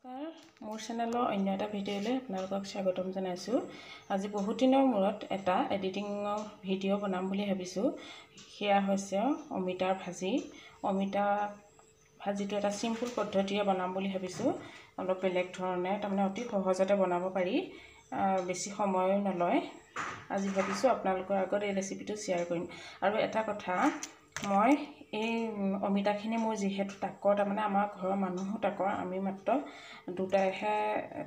নমস্কাৰ, মোৰ চেনেলৰ অন্য এটা ভিডিঅ'লৈ আপোনালোকক স্বাগতম জনাইছোঁ। আজি বহুত দিনৰ মূৰত এটা এডিটিঙৰ ভিডিঅ' বনাম বুলি ভাবিছোঁ। সেয়া হৈছে অমিতাৰ ভাজি। অমিতা ভাজিটো এটা চিম্পুল পদ্ধতিৰে বনাম বুলি ভাবিছোঁ। অলপ বেলেগ ধৰণে, তাৰমানে অতি সহজতে বনাব পাৰি, বেছি সময়ো নলয়। আজি ভাবিছোঁ আপোনালোকৰ আগত এই ৰেচিপিটো শ্বেয়াৰ কৰিম। আৰু এটা কথা, মই এই অমিতাখিনি মোৰ যিহেতু তাকৰ, তাৰমানে আমাৰ ঘৰৰ মানুহো তাকৰ, আমি মাত্ৰ দুটাইহে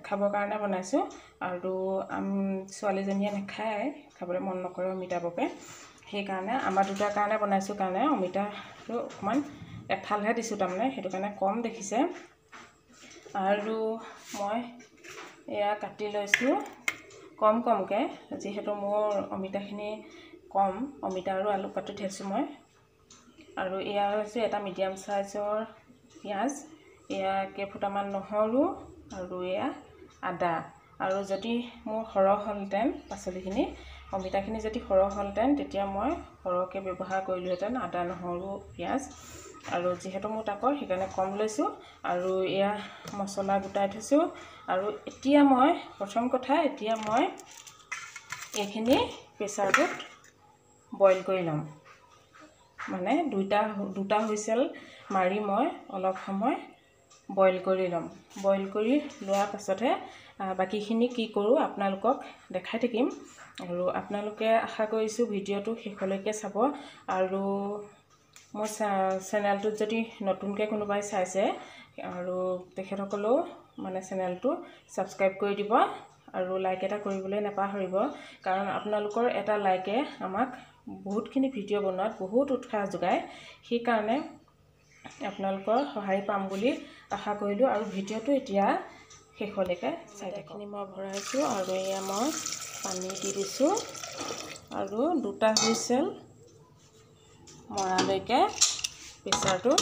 খাবৰ কাৰণে বনাইছোঁ। আৰু ছোৱালীজনীয়ে নাখায়, খাবলৈ মন নকৰে অমিতা বৰকৈ। সেইকাৰণে আমাৰ দুটাৰ কাৰণে বনাইছোঁ কাৰণে অমিতাটো অকণমান এফালহে দিছোঁ, তাৰমানে সেইটো কাৰণে কম দেখিছে। আৰু মই এয়া কাটি লৈছোঁ কমকৈ, যিহেতু মোৰ অমিতাখিনি কম। অমিতা আৰু আলু কাটি থৈছোঁ মই। আৰু এয়া হৈছে এটা মিডিয়াম চাইজৰ পিঁয়াজ, এয়া কেইফুটামান নহৰু, আৰু এয়া আদা। আৰু যদি মোৰ সৰহ হ'লহেঁতেন পাচলিখিনি, অমিতাখিনি যদি সৰহ হ'লহেঁতেন, তেতিয়া মই সৰহকৈ ব্যৱহাৰ কৰিলোঁহেঁতেন আদা, নহৰু, পিঁয়াজ। আৰু যিহেতু মোৰ তাকৰ, সেইকাৰণে কম লৈছোঁ। আৰু এয়া মছলা গোটাই থৈছোঁ। আৰু এতিয়া মই এইখিনি প্ৰেছাৰটোত বইল কৰি ল'ম। মানে দুটা হুইচেল মাৰি মই অলপ সময় বইল কৰি ল'ম। বইল কৰি লোৱাৰ পাছতহে বাকীখিনি কি কৰোঁ আপোনালোকক দেখাই থাকিম। আৰু আপোনালোকে আশা কৰিছোঁ ভিডিঅ'টো শেষলৈকে চাব। আৰু মোৰ চেনেলটোত যদি নতুনকৈ কোনোবাই চাইছে, আৰু তেখেতসকলেও মানে চেনেলটো ছাবস্ক্ৰাইব কৰি দিব। আৰু লাইক এটা কৰিবলৈ নাপাহৰিব, কাৰণ আপোনালোকৰ এটা লাইকে আমাক বহুতখিনি ভিডিঅ' বনোৱাত বহুত উৎসাহ যোগায়। সেইকাৰণে আপোনালোকৰ সহায় পাম বুলি আশা কৰিলোঁ। আৰু ভিডিঅ'টো এতিয়া শেষলৈকে চাই থাকখিনি মই ভৰাইছোঁ। আৰু এয়া মই পানী দি দিছোঁ। আৰু দুটা হুইচেল মৰালৈকে প্ৰেছাৰটো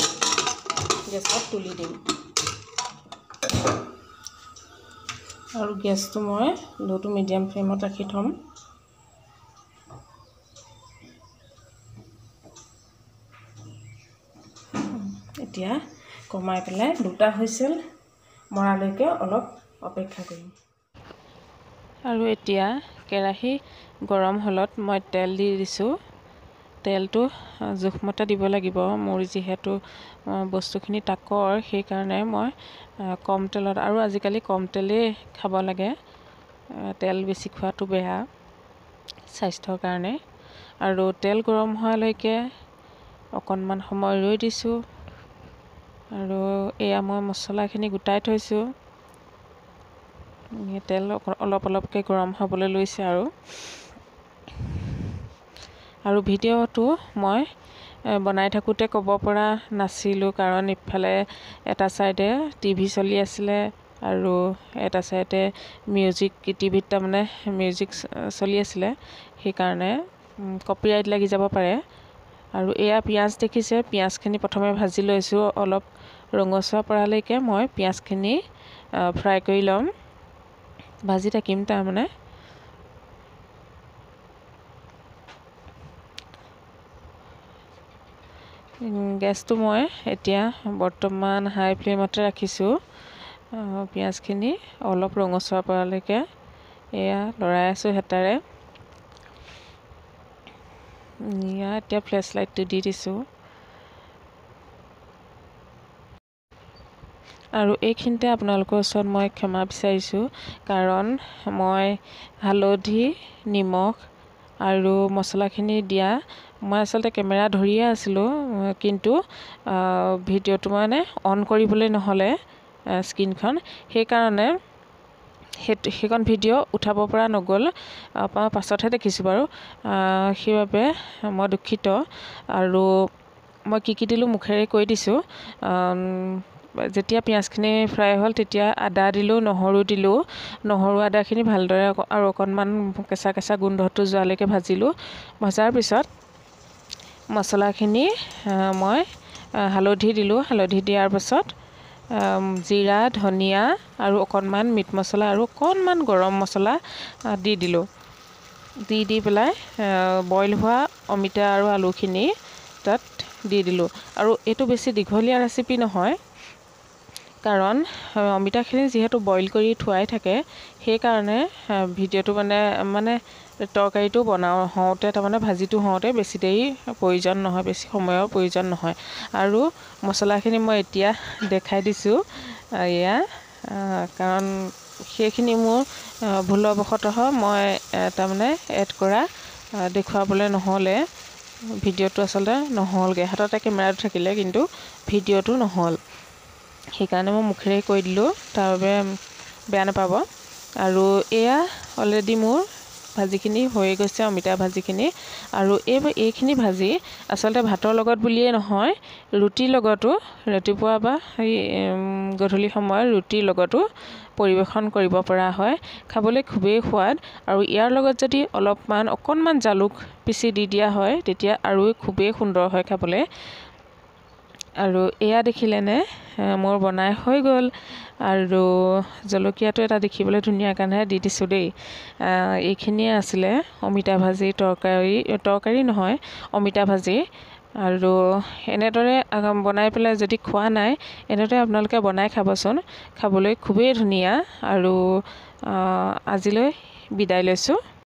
গেছত তুলি দিম। আৰু গেছটো মই ল' টু মিডিয়াম ফ্লেমত ৰাখি থ'ম। এতিয়া কমাই পেলাই দুটা হুইচেল মৰালৈকে অলপ অপেক্ষা কৰিম। আৰু এতিয়া কেৰাহী গৰম হ'লত মই তেল দি দিছোঁ। তেলটো জোখমতে দিব লাগিব। মোৰ যিহেতু বস্তুখিনি তাকৰ, সেইকাৰণে মই কম তেলত, আৰু আজিকালি কম তেলেই খাব লাগে। তেল বেছি খোৱাটো বেয়া স্বাস্থ্যৰ কাৰণে। আৰু তেল গৰম হোৱালৈকে অকণমান সময় ৰৈ দিছোঁ। আৰু এয়া মই মছলাখিনি গোটাই থৈছোঁ। তেল অলপকৈ গৰম হ'বলৈ লৈছে। আৰু ভিডিঅ'টো মই বনাই থাকোঁতে ক'ব পৰা নাছিলোঁ, কাৰণ ইফালে এটা ছাইডে টিভি চলি আছিলে, আৰু এটা ছাইডে টিভিত তাৰমানে মিউজিক চলি আছিলে। সেইকাৰণে কপিৰাইট লাগি যাব পাৰে। আৰু এয়া পিঁয়াজ দেখিছে, পিঁয়াজখিনি প্ৰথমে ভাজি লৈছোঁ। অলপ ৰঙচুৱা পৰালৈকে মই পিঁয়াজখিনি ফ্ৰাই কৰি ল'ম, ভাজি থাকিম তাৰমানে। গেছটো মই এতিয়া বৰ্তমান হাই ফ্লেমতে ৰাখিছোঁ। পিঁয়াজখিনি অলপ ৰঙচুৱা পৰালৈকে এয়া লৰাই আছোঁ হেতাৰে। এতিয়া ফ্লেছ লাইটটো দি দিছোঁ। আৰু এইখিনিতে আপোনালোকৰ ওচৰত মই ক্ষমা বিচাৰিছোঁ, কাৰণ মই হালধি, নিমখ আৰু মছলাখিনি দিয়া, মই আচলতে কেমেৰা ধৰিয়ে আছিলোঁ, কিন্তু ভিডিঅ'টো মানে অন কৰিবলৈ নহ'লে স্ক্ৰীণখন, সেইকাৰণে সেইখন ভিডিঅ' উঠাব পৰা নগ'ল। পাছতহে দেখিছোঁ বাৰু, সেইবাবে মই দুখিত। আৰু মই কি দিলোঁ মুখেৰে কৈ দিছোঁ। যেতিয়া পিঁয়াজখিনি ফ্ৰাই হ'ল, তেতিয়া আদা দিলোঁ, নহৰু দিলোঁ। নহৰু আদাখিনি ভালদৰে আৰু অকণমান কেঁচা গোন্ধটো যোৱালৈকে ভাজিলোঁ। ভজাৰ পিছত মছলাখিনি মই হালধি দিলোঁ। হালধি দিয়াৰ পাছত জিৰা, ধনিয়া আৰু অকণমান মিট মছলা আৰু অকণমান গৰম মছলা দি দিলোঁ। দি পেলাই বইল হোৱা অমিতা আৰু আলুখিনি তাত দি দিলোঁ। আৰু এইটো বেছি দীঘলীয়া ৰেচিপি নহয়, কাৰণ অমিতাখিনি যিহেতু বইল কৰি থোৱাই থাকে সেইকাৰণে ভিডিঅ'টো মানে তৰকাৰীটো হওঁতে তাৰমানে ভাজিটো হওঁতে বেছি দেৰি প্ৰয়োজন নহয়, বেছি সময়ৰ প্ৰয়োজন নহয়। আৰু মছলাখিনি মই এতিয়া দেখাই দিছোঁ এয়া, কাৰণ সেইখিনি মোৰ ভুলবশতঃ মই তাৰমানে এড কৰা দেখুৱাবলৈ নহ'লে, ভিডিঅ'টো আচলতে নহ'লগৈ। হাততে কেমেৰাটো থাকিলে কিন্তু ভিডিঅ'টো নহ'ল, সেইকাৰণে মই মুখেৰে কৈ দিলোঁ, তাৰ বাবে বেয়া নাপাব। আৰু এয়া অলৰেডি মোৰ ভাজিখিনি হৈ গৈছে, অমিতা ভাজিখিনি। আৰু এইখিনি ভাজি আচলতে ভাতৰ লগত বুলিয়েই নহয়, ৰুটিৰ লগতো, ৰাতিপুৱা বা গধূলি সময়ত ৰুটিৰ লগতো পৰিৱেশন কৰিব পৰা হয়। খাবলৈ খুবেই সোৱাদ। আৰু ইয়াৰ লগত যদি অকণমান জালুক পিচি দি দিয়া হয় তেতিয়া আৰু খুবেই সুন্দৰ হয় খাবলৈ। আৰু এয়া দেখিলেনে মোৰ বনাই হৈ গ'ল। আৰু জলকীয়াটো এটা দেখিবলৈ ধুনীয়া কাৰণেহে দি দিছোঁ দেই। এইখিনিয়ে আছিলে অমিতা ভাজি, তৰকাৰী নহয়, অমিতা ভাজি। আৰু এনেদৰে বনাই পেলাই যদি খোৱা নাই, এনেদৰে আপোনালোকে বনাই খাবচোন, খাবলৈ খুবেই ধুনীয়া। আৰু আজিলৈ বিদায় লৈছোঁ।